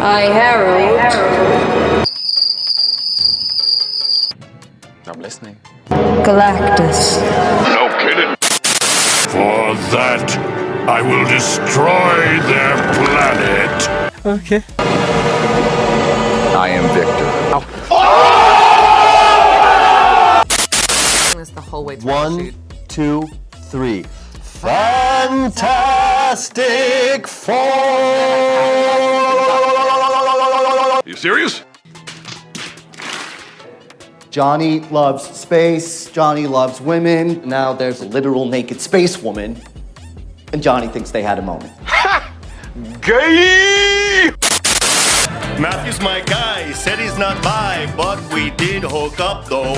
I, Herald. I'm listening. Galactus. No kidding. For that, I will destroy their planet. Okay. I am Victor. This the whole way through 1, 2, 3. Fantastic Four! You serious? Johnny loves space, Johnny loves women. Now there's a literal naked space woman, and Johnny thinks they had a moment. Ha! Gay! Matthew's my guy. He said he's not bi, but we did hook up though.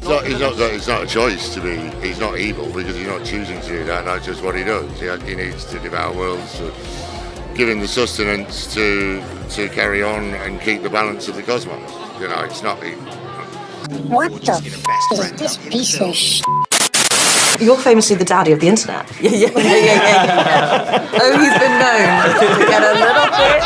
It's not a choice to be. He's not evil because he's not choosing to do that. That's just what he does. He needs to devour worlds to give him the sustenance to carry on and keep the balance of the cosmos. You know, it's not. What the f is this piece of sh**? You're famously the daddy of the internet. Yeah. Oh, he's been known to get a little bit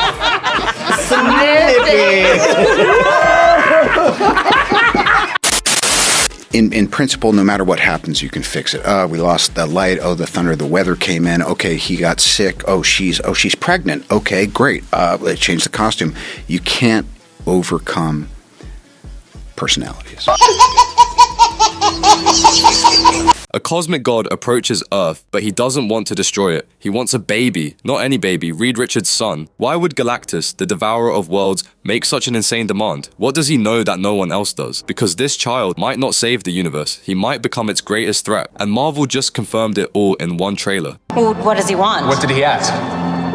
In principle, no matter what happens, you can fix it. We lost the light. Oh, the thunder. The weather came in. Okay, he got sick. Oh, she's pregnant. Okay, great. Let's change the costume. You can't overcome personalities. A cosmic god approaches Earth, but he doesn't want to destroy it. He wants a baby, not any baby, Reed Richards' son. Why would Galactus, the devourer of worlds, make such an insane demand? What does he know that no one else does? Because this child might not save the universe. He might become its greatest threat. And Marvel just confirmed it all in one trailer. Well, what does he want? What did he ask?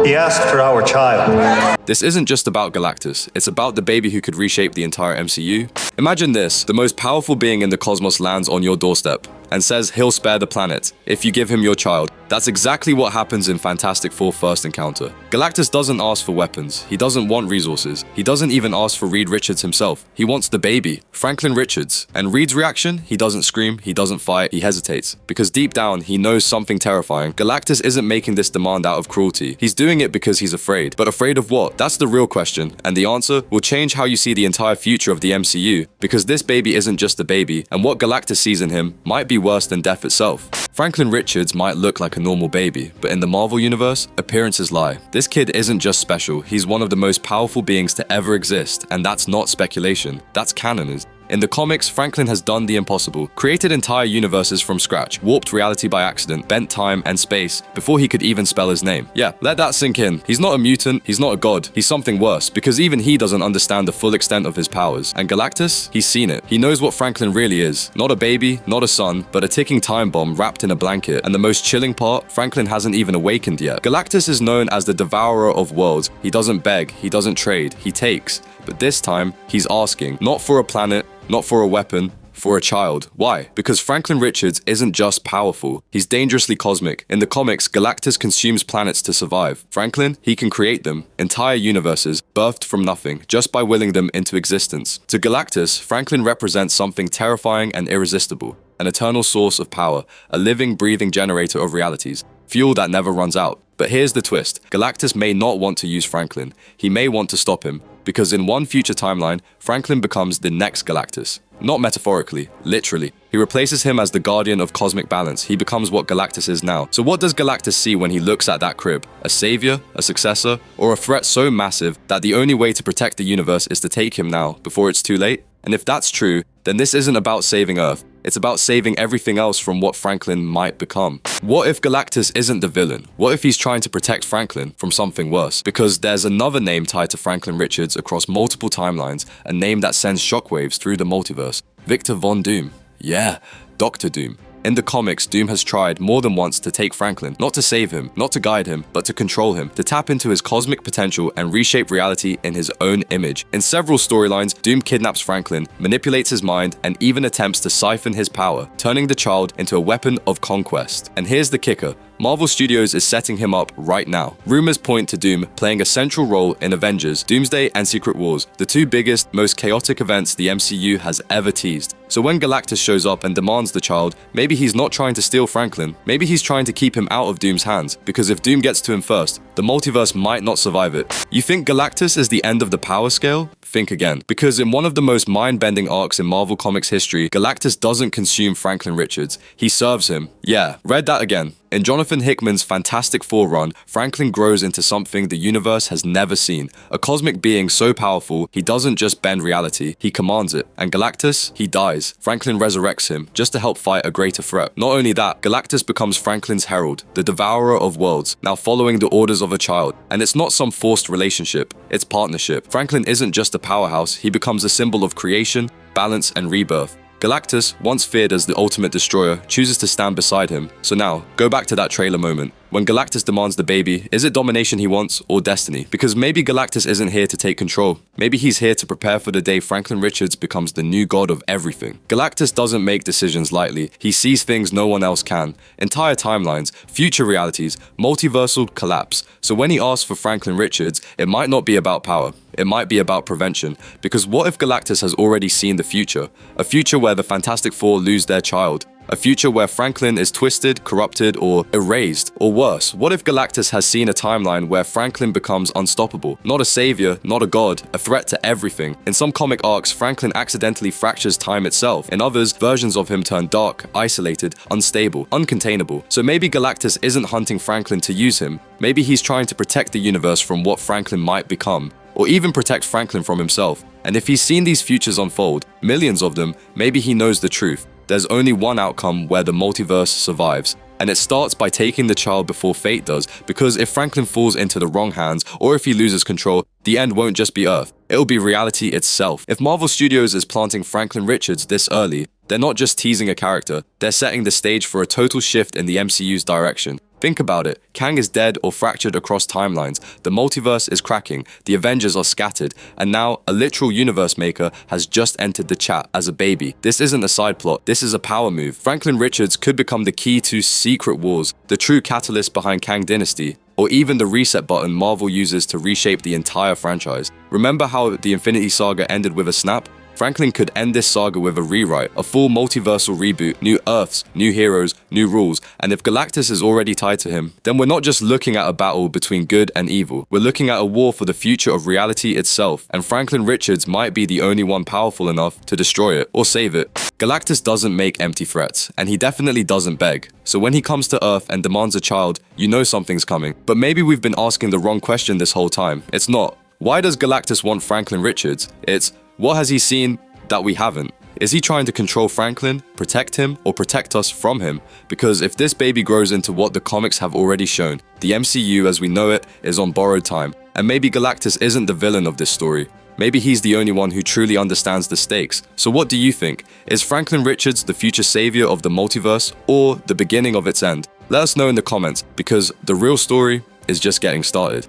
He asked for our child. This isn't just about Galactus, it's about the baby who could reshape the entire MCU. Imagine this, the most powerful being in the cosmos lands on your doorstep and says he'll spare the planet if you give him your child. That's exactly what happens in Fantastic Four First Encounter. Galactus doesn't ask for weapons, he doesn't want resources, he doesn't even ask for Reed Richards himself. He wants the baby, Franklin Richards. And Reed's reaction? He doesn't scream, he doesn't fight, he hesitates. Because deep down, he knows something terrifying. Galactus isn't making this demand out of cruelty. He's doing it because he's afraid. But afraid of what? That's the real question, and the answer will change how you see the entire future of the MCU, because this baby isn't just a baby, and what Galactus sees in him might be worse than death itself. Franklin Richards might look like a normal baby, but in the Marvel universe, appearances lie. This kid isn't just special, he's one of the most powerful beings to ever exist, and that's not speculation, that's canon. In the comics, Franklin has done the impossible, created entire universes from scratch, warped reality by accident, bent time and space before he could even spell his name. Yeah, let that sink in. He's not a mutant, he's not a god, he's something worse, because even he doesn't understand the full extent of his powers. And Galactus, he's seen it. He knows what Franklin really is. Not a baby, not a son, but a ticking time bomb wrapped in a blanket. And the most chilling part, Franklin hasn't even awakened yet. Galactus is known as the devourer of worlds. He doesn't beg, he doesn't trade, he takes. But this time, he's asking, not for a planet, not for a weapon, for a child. Why? Because Franklin Richards isn't just powerful, he's dangerously cosmic. In the comics, Galactus consumes planets to survive. Franklin, he can create them, entire universes, birthed from nothing, just by willing them into existence. To Galactus, Franklin represents something terrifying and irresistible, an eternal source of power, a living, breathing generator of realities, fuel that never runs out. But here's the twist, Galactus may not want to use Franklin, he may want to stop him, because in one future timeline, Franklin becomes the next Galactus. Not metaphorically, literally. He replaces him as the guardian of cosmic balance. He becomes what Galactus is now. So what does Galactus see when he looks at that crib? A savior, a successor, or a threat so massive that the only way to protect the universe is to take him now, before it's too late? And if that's true, then this isn't about saving Earth. It's about saving everything else from what Franklin might become. What if Galactus isn't the villain? What if he's trying to protect Franklin from something worse? Because there's another name tied to Franklin Richards across multiple timelines, a name that sends shockwaves through the multiverse. Victor Von Doom. Yeah, Dr. Doom. In the comics, Doom has tried more than once to take Franklin, not to save him, not to guide him, but to control him, to tap into his cosmic potential and reshape reality in his own image. In several storylines, Doom kidnaps Franklin, manipulates his mind, and even attempts to siphon his power, turning the child into a weapon of conquest. And here's the kicker. Marvel Studios is setting him up right now. Rumors point to Doom playing a central role in Avengers, Doomsday and Secret Wars, the two biggest, most chaotic events the MCU has ever teased. So when Galactus shows up and demands the child, maybe he's not trying to steal Franklin, maybe he's trying to keep him out of Doom's hands, because if Doom gets to him first, the multiverse might not survive it. You think Galactus is the end of the power scale? Think again. Because in one of the most mind-bending arcs in Marvel Comics history, Galactus doesn't consume Franklin Richards, he serves him. Yeah, read that again. In Jonathan Hickman's Fantastic Four run, Franklin grows into something the universe has never seen. A cosmic being so powerful, he doesn't just bend reality, he commands it. And Galactus, he dies. Franklin resurrects him, just to help fight a greater threat. Not only that, Galactus becomes Franklin's herald, the devourer of worlds, now following the orders of a child. And it's not some forced relationship, it's partnership. Franklin isn't just a powerhouse, he becomes a symbol of creation, balance, and rebirth. Galactus, once feared as the ultimate destroyer, chooses to stand beside him. So now, go back to that trailer moment. When Galactus demands the baby, is it domination he wants or destiny? Because maybe Galactus isn't here to take control. Maybe he's here to prepare for the day Franklin Richards becomes the new god of everything. Galactus doesn't make decisions lightly. He sees things no one else can. Entire timelines, future realities, multiversal collapse. So when he asks for Franklin Richards, it might not be about power. It might be about prevention. Because what if Galactus has already seen the future? A future where the Fantastic Four lose their child. A future where Franklin is twisted, corrupted, or erased. Or worse, what if Galactus has seen a timeline where Franklin becomes unstoppable? Not a savior, not a god, a threat to everything. In some comic arcs, Franklin accidentally fractures time itself. In others, versions of him turn dark, isolated, unstable, uncontainable. So maybe Galactus isn't hunting Franklin to use him. Maybe he's trying to protect the universe from what Franklin might become. Or even protect Franklin from himself. And if he's seen these futures unfold, millions of them, maybe he knows the truth. There's only one outcome where the multiverse survives. And it starts by taking the child before fate does, because if Franklin falls into the wrong hands, or if he loses control, the end won't just be Earth, it'll be reality itself. If Marvel Studios is planting Franklin Richards this early, they're not just teasing a character, they're setting the stage for a total shift in the MCU's direction. Think about it, Kang is dead or fractured across timelines, the multiverse is cracking, the Avengers are scattered, and now a literal universe maker has just entered the chat as a baby. This isn't a side plot, this is a power move. Franklin Richards could become the key to Secret Wars, the true catalyst behind Kang Dynasty, or even the reset button Marvel uses to reshape the entire franchise. Remember how the Infinity Saga ended with a snap? Franklin could end this saga with a rewrite, a full multiversal reboot, new Earths, new heroes, new rules, and if Galactus is already tied to him, then we're not just looking at a battle between good and evil, we're looking at a war for the future of reality itself, and Franklin Richards might be the only one powerful enough to destroy it, or save it. Galactus doesn't make empty threats, and he definitely doesn't beg. So when he comes to Earth and demands a child, you know something's coming. But maybe we've been asking the wrong question this whole time. It's not, why does Galactus want Franklin Richards? It's, what has he seen that we haven't? Is he trying to control Franklin, protect him, or protect us from him? Because if this baby grows into what the comics have already shown, the MCU as we know it is on borrowed time. And maybe Galactus isn't the villain of this story. Maybe he's the only one who truly understands the stakes. So what do you think? Is Franklin Richards the future savior of the multiverse, or the beginning of its end? Let us know in the comments, because the real story is just getting started.